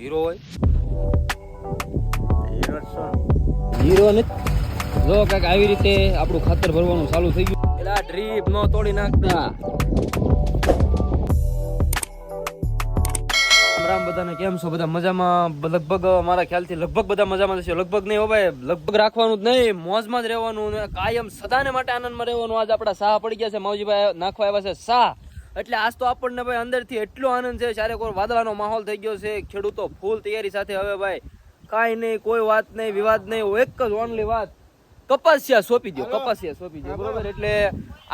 Hero હોય hero ને જો કાંઈક આવી રીતે આપણું ખાતર ભરવાનું ચાલુ થઈ ગયું. પેલા ડ્રીપ નો તોડી નાખતા. રામ બધાને કેમ છો? બધા મજામાં? લગભગ મારા ખ્યાલથી લગભગ બધા મજામાં છે. લગભગ નહીં હો ભાઈ, લગભગ રાખવાનું જ નહીં, મોજમાં જ રહેવાનું ને કાયમ સદાને માટે આનંદમાં રહેવાનું. આજ આપડા સાહ પડી ગયા છે, માવજીભાઈ નાખવા આવ્યા છે સાહ. એટલે આજ તો આપણને ભાઈ અંદરથી એટલો આનંદ છે. ચારે કોર વાદળાનો માહોલ થઈ ગયો છે. ખેડૂતો ફૂલ તૈયારી સાથે. હવે ભાઈ કાંઈ નહીં, કોઈ વાત નહીં, વિવાદ નહીં, એક જ ઓનલી વાત, કપાસિયા સોંપી દો, કપાસિયા સોંપી દો, બરોબર. એટલે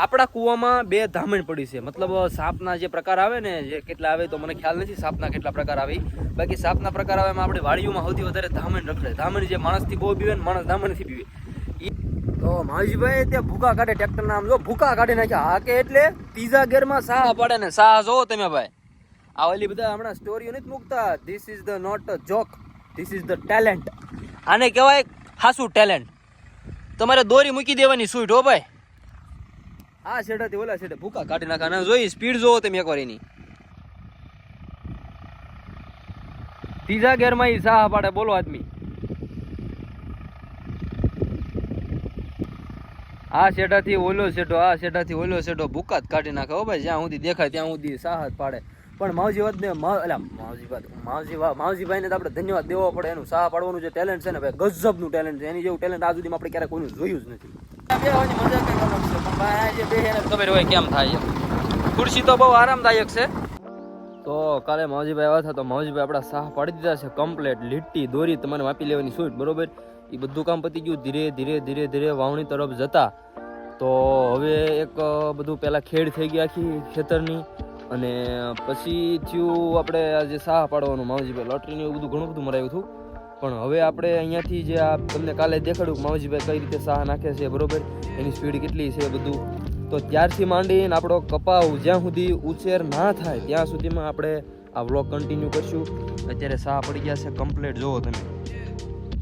આપણા કુવામાં 2 ધામણ પડી છે. મતલબ સાપના જે પ્રકાર આવે ને, જે કેટલા આવે તો મને ખ્યાલ નથી સાપના કેટલા પ્રકાર આવે. બાકી સાપના પ્રકાર આવે એમાં આપણી વાડીઓમાં સૌથી વધારે ધામણ રખડે. ધામણ જે માણસથી બહુ પીવે ને માણસ ધામણથી પીવે. તો માવજીભાઈ ત્યાં ભૂકા કાઢે, ટ્રેક્ટર નામ જો ભૂકા કાઢી નાખ્યા. હા કે એટલે ત્રીજા ગેરમાં સાહ પડે ને સાહ જોવો તમે ભાઈ. આ ઓલી બધા હમણાં સ્ટોરીઓ નથી મૂકતા, this is the not a joke, this is the talent. આને કહેવાય ખાસું ટેલેન્ટ. તમારે દોરી મૂકી દેવાની સૂટ હો ભાઈ. આ છેડાથી ઓલા છેડે ભૂકા કાઢી નાખા. જોઈ સ્પીડ જોવો તમે એકવાર એની. ત્રીજા ગેરમાં ઈ સાહ પાડે, બોલો આદમી. આ શેઠાથી ઓલો શેઠો, આ શેઠાથી ઓલો શેઠો ભૂકા જ કાઢી નાખે હો ભાઈ. જ્યાં સુધી દેખાય ત્યાં સુધી સાહ જ પાડે. પણ માવજીભાઈને તો આપણે ધન્યવાદ દેવો પડે. એનું સાહ પાડવાનું જે ટેલેન્ટ છે ને ભાઈ, ગજબનું ટેલેન્ટ છે. એની જેવું ટેલેન્ટ આજ સુધીમાં આપણે ક્યારેય કોઈનું જોયું જ નથી. ખબર હોય કેમ થાય. ખુરશી તો બહુ આરામદાયક છે. તો કાલે માવજીભાઈ આવ્યા હતા તો માવજીભાઈ આપણા સાહ પાડી દીધા છે કમ્પ્લેટ. લીટી દોરી તમારે માપી લેવાની છૂટ, બરોબર. એ બધું કામ પતી ગયું. ધીરે ધીરે ધીરે ધીરે વાવણી તરફ જતા તો હવે એક બધું પહેલાં ખેડ થઈ ગઈ આખી ખેતરની, અને પછી થયું આપણે આજે સાહ પાડવાનું. માવજીભાઈ લોટરીને એવું બધું ઘણું બધું મરાયું હતું. પણ હવે આપણે અહીંયાથી જે આ તમને કાલે દેખાડ્યું માવજીભાઈ કઈ રીતે સાહ નાખે છે, બરોબર, એની સ્પીડ કેટલી છે બધું. તો ત્યારથી માંડીને આપણો કપાવ જ્યાં સુધી ઉછેર ના થાય ત્યાં સુધીમાં આપણે આ વ્લોગ કન્ટિન્યુ કરશું. અત્યારે સાહ પડી ગયા છે કમ્પ્લીટ. જોવો તમે,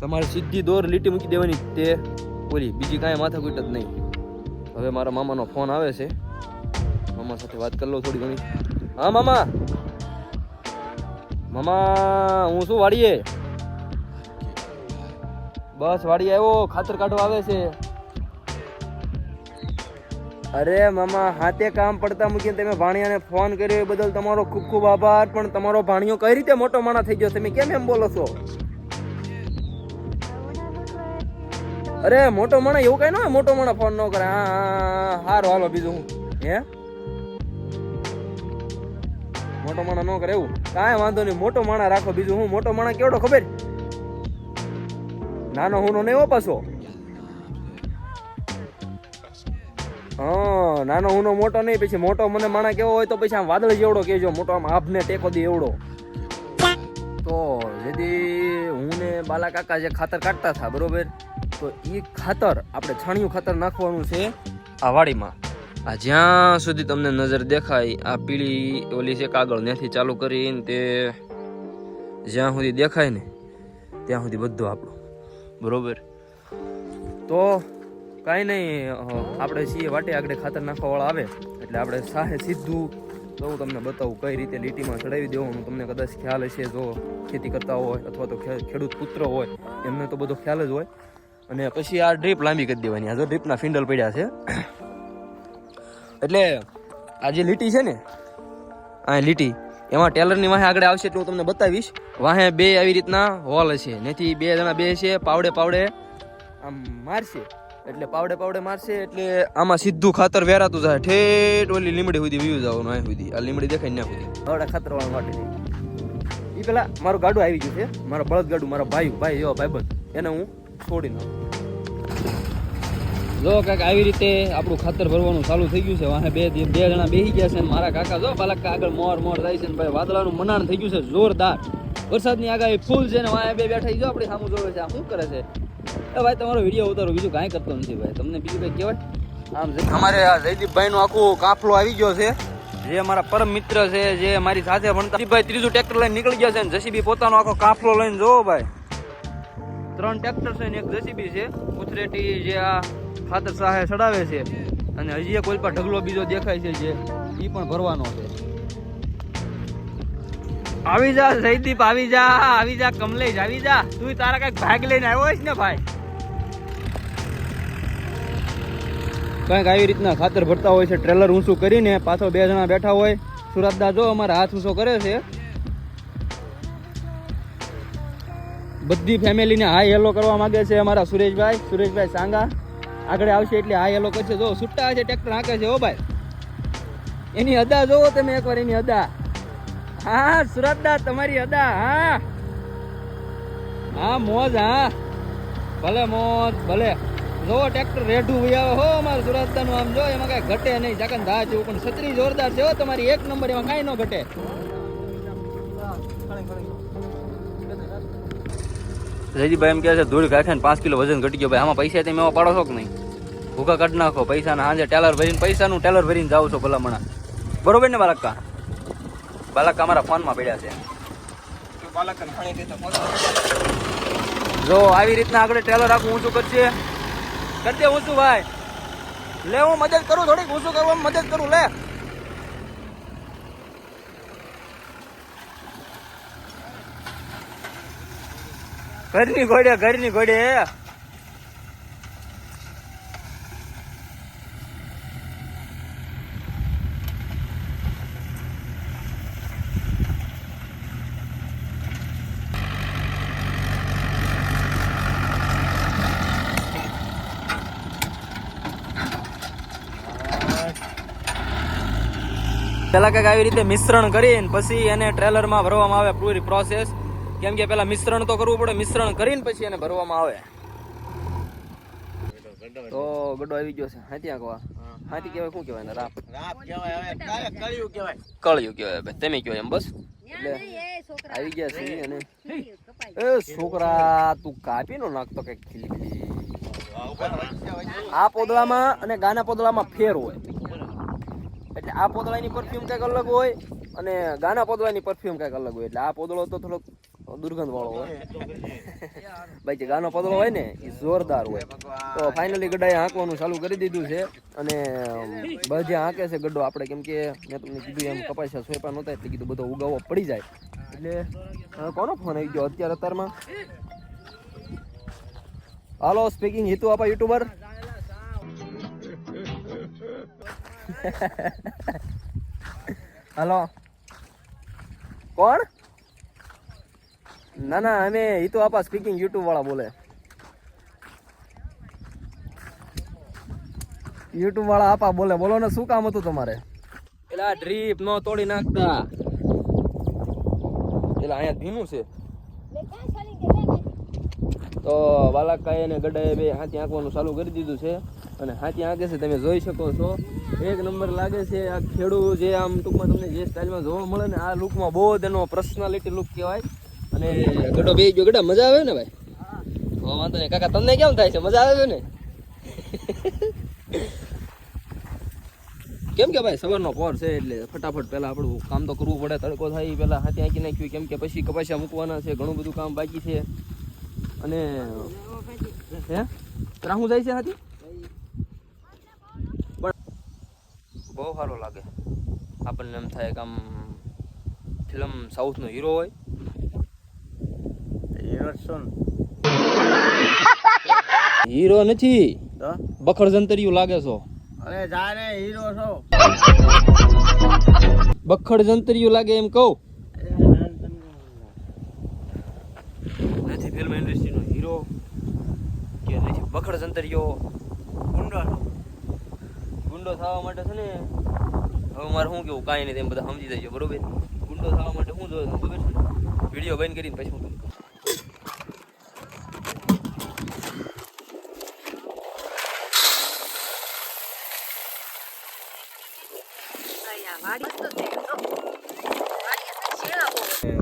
તમારે સીધી દોર લીટી મૂકી દેવાની તે ઓલી, બીજી કાંઈ માથાકૂટ જ નહીં. હવે મારા મામાનો ફોન આવે છે, મામા સાથે વાત કરી લો થોડી ઘણી. હા મામા, મામા હું શું વાડીએ? બસ વાડીએ આવ્યો, ખાતર કાઢવા આવે છે. અરે મામા, હાથે કામ પડતા મૂકીને તમે ભાણિયાને ફોન કર્યો એ બદલ તમારો ખૂબ ખૂબ આભાર. પણ તમારો ભાણિયો કઈ રીતે મોટો માણસ થઈ ગયો, તમે કેમ એમ બોલો છો? અરે મોટો માણસ એવું કઈ ન હોય, મોટો માણસ ફોન ન કરે. હા હારું હાલો, બીજું હું હે મોટો માણસ ન કરે એવું કાંઈ વાંધો નહીં. મોટો માણસ રાખો, બીજું હું. મોટો માણસ કેવડો ખબર? નાનો હું નહીં હો પાછો. હા નાનો હું મોટો નહીં. પછી મોટો મને માણસ કેવો હોય તો પછી આમ વાદળ જેવડો કેજો, મોટો આમ આભને ટેકો દે એવડો. તો જેથી હું ને બાલા કાકા જે ખાતર કાઢતા હતા, બરોબર, તો એ ખાતર આપણે છાણિયું ખાતર નાખવાનું છે આ વાડીમાં. આ જ્યાં સુધી તમને નજર દેખાય આ પીળી ઓલી છે કાગળ, ત્યાંથી ચાલુ કરીને તે જ્યાં સુધી દેખાય ને ત્યાં સુધી બધું આપણું, બરોબર. તો કાંઈ નહીં, આપણે છીએ વાટે આગળ ખાતર નાખવાવાળા આવે એટલે આપણે સાહે સીધું તો હું તમને બતાવું કઈ રીતે લીટીમાં ચડાવી દેવાનું. તમને કદાચ ખ્યાલ હશે, જો ખેતી કરતા હોય અથવા તો ખેડૂત પુત્ર હોય એમને તો બધો ખ્યાલ જ હોય. અને પછી આ ડ્રીપ લાંબી કરી દેવાની. આ જો ડ્રીપના ફિંડલ પડ્યા છે. એટલે આ જે લીટી છે ને, આ લીટી એમાં ટેલરની વાહે આગળ આવશે એટલે હું તમને બતાવીશ. વાહે 2 આવી રીતના હોલ હશે, નથી 2 જણા બેસે પાવડે પાવડે આમ મારશે. એટલે પાવડે પાવડે મારશે એટલે આમાં સીધું ખાતર વેરાતું જાય ઠેઠ ઓલી લીમડી સુધી વ્યૂ જવાનું. આ સુધી આ લીમડી દેખાય ને સુધી આવડા ખાતર વાળા માટે. એ પેલા મારું ગાડું આવી ગયું છે, મારો બળદ ગાડું, મારા ભાઈ એવા ભાઈબંધ, એને હું છોડી નાખું. જો કાંઈક આવી રીતે આપણું ખાતર ભરવાનું ચાલુ થઈ ગયું છે. વાહે બે જણા બેસી ગયા છે. મારા કાકા જો બાલક આગળ મોર થાય છે ને ભાઈ વાદળાનું મનાણ થઈ ગયું છે જોરદાર. વરસાદની આગાહી ફૂલ છે ને વાહે બે બેઠા જો આપણી સામું જોવે છે. આ શું કરે છે? એ ભાઈ તમારો વિડીયો ઉતારો, બીજું કાંઈ કરતો નથી ભાઈ. તમને બીજું કંઈ કહેવાય? આમ અમારે આ જયદીપભાઈનો આખો કાફલો આવી ગયો છે, જે મારા પરમ મિત્ર છે, જે મારી સાથે ભણતા. ભાઈ ત્રીજું ટ્રેક્ટર લઈને નીકળી ગયા છે ને જસીબી પોતાનો આખો કાફલો લઈને જોવો ભાઈ. 3 ટ્રેક્ટર છે ને એક જસીબી છે. ઉથરેટી જે આ ખાતર સાહે ચડાવે છે. અને હજી એક કોઈ પણ ઢગલો બીજો દેખાય છે જે એ પણ ભરવાનો છે. આવી જા જયદીપ, આવી જા કમલેશ, આવી જા. તું તારા કઈક ભાગ લઈને આવ્યો છે ને ભાઈ. કઈક આવી રીતના ખાતર ભરતા હોય છે, ટ્રેલર ઊંચું કરીને પાછળ 2 જણા બેઠા હોય. સુરતદા જો અમારા હાથ ઊંચો કરે છે. બધી ફેમિલીને હાય હેલો કરવા માંગે છે અમારા સુરેશભાઈ સાંગા. આગળ આવશે એટલે હાય હેલો કરશે. જો છૂટા છે, ટ્રેક્ટર હાંકે છે. ઓ ભાઈ, એની અદા જોવો તમે એકવાર, એની અદા. હા સુરતદા, તમારી અદા. હા મોજ. હા ભલે મોજ, ભલે. જો ટ્રેક્ટર રેઢું આવે હો અમારું સુરતદા નું. આમ જો એમાં કઈ ઘટે નહીં, ચાકન ધા જેવું. પણ છત્રી જોરદાર છે હો તમારી, 1 નંબર. એમાં કઈ ન ઘટે. જયદીપભાઈ એમ કહે છે ધૂળ ખાખે ને 5 કિલો વજન ઘટી ગયો. ભાઈ આમાં પૈસા તમે એમાં પાડો છો કે નહીં? ભૂખા કાઢી નાખો પૈસાના. હાજે ટેલર ભરીને, પૈસાનું ટેલર ભરીને જાઓ છો ભલામણા. બરોબર ને બાલકા? બાલકા અમારા ફોનમાં પડ્યા છે. જો આવી રીતના આગળ ટેલર આખું ઊંચું કરશે. કરજે ઊંચું ભાઈ. લે હું મદદ કરું, થોડીક ઊંચું કરવામાં મદદ કરું. લે ઘરની ઘોડે. પેલા કઈક આવી રીતે મિશ્રણ કરીને પછી એને ટ્રેલરમાં ભરવામાં આવે. પૂરી પ્રોસેસ. કેમ કે પેલા મિશ્રણ તો કરવું પડે. મિશ્રણ કરીને પછી એને ભરવામાં આવે. તો ગડો આવી ગયો છે. હાથી આંકવા. હાથી કહેવાય, શું કહેવાય? રાપ કહેવાય. કળિયું કહેવાય. તમે કહો એમ બસ. એટલે આવી ગયા છે. અને એ છોકરા તું કાપી નો નાખતો કઈક ખીલી. આ પોદળામાં અને ગાના પોદળામાં ફેર હોય. એટલે આ પોદળાની પરફ્યુમ કઈક અલગ હોય અને ગાના પોદળાની પરફ્યુમ કઈક અલગ હોય. એટલે આ પોદળો તો થોડોક દુર્ગંધ વાળો હોય. બાકી ગાનો પોદળો હોય ને એ જોરદાર હોય. તો ફાઇનલી ગड्ढाએ હાંકવાનું ચાલુ કરી દીધું છે. અને બધે હાંકે છે ગड्ढો આપણે. કેમ કે મેં તમને કીધું એમ કપાસિયા સોયપા નહોતા એટલે કીધું બધો ઉગાવો પડી જાય. એટલે કોનો ફોન આવી ગયો અત્યારમાં? હાલો, સ્પીકિંગ હિતુ આપા યુટ્યુબર. હલો, કોણ? ના અમે હિતુ આપા સ્પીકિંગ યુટ્યુબ વાળા બોલે. યુટ્યુબ વાળા આપા બોલે. બોલો ને, શું કામ હતું તમારે? પેલા ડ્રીપ નો તોડી નાખતા. પેલા અહીંયા ધીનું છે તો બાલાકાએ અને ગड्ढाએ બે હાથી આંકવાનું ચાલુ કરી દીધું છે. અને હાથી આંકે છે, તમે જોઈ શકો છો. 1 નંબર લાગે છે. આ ખેડૂત જે આમ ટૂંકમાં તમને જે સ્ટાઇલમાં જોવા મળે ને, આ લુકમાં બહુ તેનો પર્સનાલિટી લુક કહેવાય. અને ગड्ढो બે ગયો. ગड्ढा મજા આવે ને ભાઈ? વાંધો નહીં કાકા, તમને કેમ થાય છે? મજા આવે છે ને? કેમ કે ભાઈ સવારનો પોર છે એટલે ફટાફટ પહેલા આપણું કામ તો કરવું પડે. તડકો થાય પહેલા હાથી આંકી નાખ્યું. કેમ કે પછી કપાસિયા મૂકવાના છે, ઘણું બધું કામ બાકી છે. અને હે રાહું જાય છે હાથી. પણ બહુ સારો લાગે આપણને. એમ થાય કે આમ ફિલ્મ સાઉથનો હીરો હોય. હીરો નથી, બખડ જંતરિયું લાગે છો. અરે જાને હીરો છો. બખડ જંતરિયું લાગે એમ કહું. નથી ફિલ્મ ઇન્ડસ્ટ્રીનો હીરો કે નથી બખડ જંતરિયો. ગુંડો થવા માટે છે ને, હવે મારે શું કેવું કાંઈ નહીં, તેમ બધા સમજી જાય બરોબર. ગુંડો થવા માટે શું જોયું ખબર છે? વિડીયો બંધ કરીને પછી હું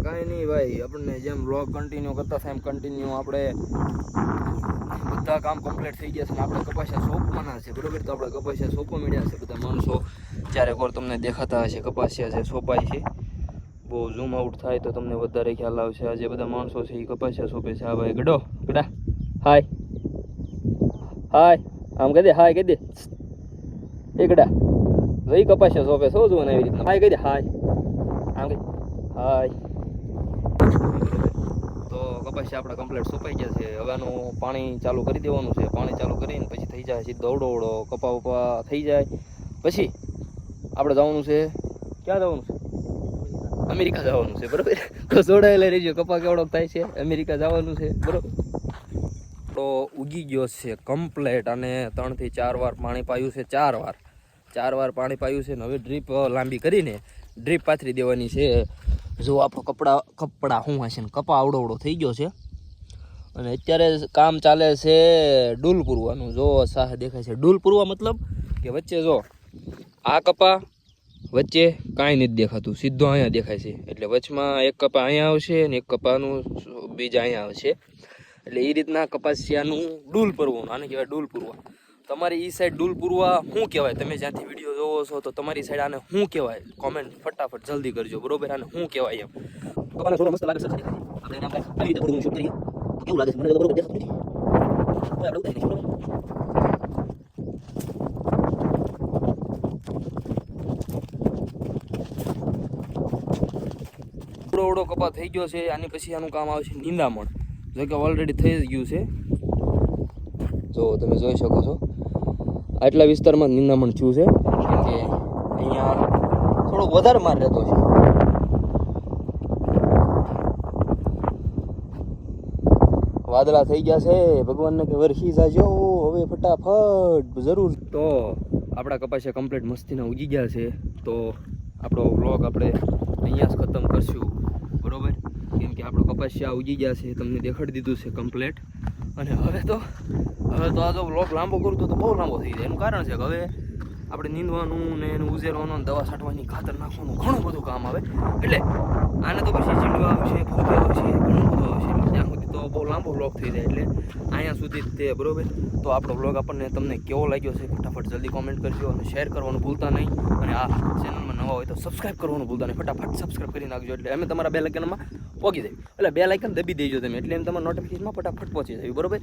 કાંઈ નહીં ભાઈ. આપણને જેમ વ્લોગ કન્ટિન્યુ કરતા થાય એમ કન્ટિન્યુ આપણે બધા કામ કમ્પ્લીટ થઈ ગયા છે. ને આપણે કપાસિયા સોંપવાના છે બરોબર. તો આપણે કપાસિયા સોંપવા મળ્યા છે. બધા માણસો ચારેક વાર તમને દેખાતા હશે. કપાસિયા છે સોંપાય છે. બહુ ઝૂમ આઉટ થાય તો તમને વધારે ખ્યાલ આવશે. આજે બધા માણસો છે એ કપાસિયા સોંપે છે. હા ભાઈ ગड्ढा હાય આમ કહી દે. હાય કહી દે. એ ગड्ढा ભાઈ કપાસિયા સોંપે છો જોવા એવી રીતના. હાય કહી દે. હાય આમ કહી હાય. કપાસિયા આપણા કમ્પ્લીટ સુકાઈ ગયા છે. હવે આનું પાણી ચાલુ કરી દેવાનું છે. પાણી ચાલુ કરીને પછી થઈ જાય સીધો અવડો કપા વપા થઈ જાય પછી આપણે જવાનું છે. ક્યાં જવાનું છે? અમેરિકા જવાનું છે. બરોબર, તો જોડાયેલા રહેજો. કપા કેવડો થાય છે, અમેરિકા જવાનું છે. બરોબર, તો ઉગી ગયો છે કમ્પ્લેટ અને 3 થી 4 વાર પાણી પાયું છે. 4 વાર પાણી પાયું છે. ને હવે ડ્રીપ લાંબી કરીને ડ્રીપ પાથરી દેવાની છે. જો આપણો કપડા શું હશે ને કપા આવડો થઈ ગયો છે. અને અત્યારે કામ ચાલે છે ડૂલ પૂરવાનું. જો સાહ દેખાય છે ડૂલ પૂરવા, મતલબ કે વચ્ચે જો આ કપા વચ્ચે કાંઈ નથી દેખાતું, સીધો અહીંયા દેખાય છે. એટલે વચમાં એક કપા અહીંયા આવશે ને એક કપાનું બીજા અહીંયા આવશે. એટલે એ રીતના કપાસિયાનું ડૂલ પૂરવાનું. આને કહેવાય ડૂલ પૂરવા. તમારી એ સાઈડ ડૂલ પૂરવા શું કહેવાય? તમે જ્યાંથી વિડીયો જોવો છો તો તમારી સાઈડ આને શું કહેવાય? કોમેન્ટ ફટાફટ જલ્દી કરજો. બરોબર, આને શું કહેવાય એમ. કપાને થોડો મસ્ત લાગે છે. આપણે એને આપણે આવી રીતે થોડું શૂટ કરીએ તો કેવું લાગે છે? મને તો બરોબર દેખાતું નથી. આપણે ઉતારી દઈશું. થોડો કપા થઈ ગયો છે. આની પછી આનું કામ આવશે નિંદામણ. જો કે ઓલરેડી થઈ ગયું છે. જો તમે જોઈ શકો છો આટલા વિસ્તારમાં નિંદામણ થયું છે. કેમ કે અહીંયા થોડો વધારે માર રહેતો છે. વાદળા થઈ ગયા છે. ભગવાનને કે વરસી જાજો હવે ફટાફટ જરૂર. તો આપણા કપાસિયા કમ્પ્લીટ મસ્તીના ઉગી ગયા છે. તો આપણો વ્લોગ આપણે અહીંયા જ ખતમ કરશું. બરોબર, કેમ કે આપણો કપાસિયા ઉગી ગયા છે. તમને દેખાડી દીધું છે કમ્પ્લીટ. અને હવે તો આ જો વ્લોગ લાંબો કરું તો બહુ લાંબો થઈ જાય. એનું કારણ છે કે હવે આપણે નીંદવાનું ને એનું ઉઝેરવાનું, દવા છાંટવાની, ખાતર નાખવાનું ઘણું બધું કામ આવે. એટલે આને તો પછી ચીંડવા આવશે, ફૂગા આવશે, ઘણું બધું આવશે. એટલે ત્યાં સુધી તો બહુ લાંબો વ્લોગ થઈ જાય. એટલે અહીંયા સુધી જ તે. બરોબર, તો આપણો વ્લોગ આપણને તમને કેવો લાગ્યો છે ફટાફટ જલ્દી કોમેન્ટ કરજો અને શેર કરવાનું ભૂલતા નહીં. અને આ ચેનલમાં નવા હોય તો સબસ્ક્રાઈબ કરવાનું ભૂલતા નહીં. ફટાફટ સબસ્ક્રાઈબ કરી નાખજો. એટલે અમે તમારા બે લાઇકનમાં પહોંચી જાય. એટલે બે લાઇકન દબી દેજો તમે. એટલે એમ તમારા નોટિફિકેશનમાં ફટાફટ પહોંચી જાય. બરોબર.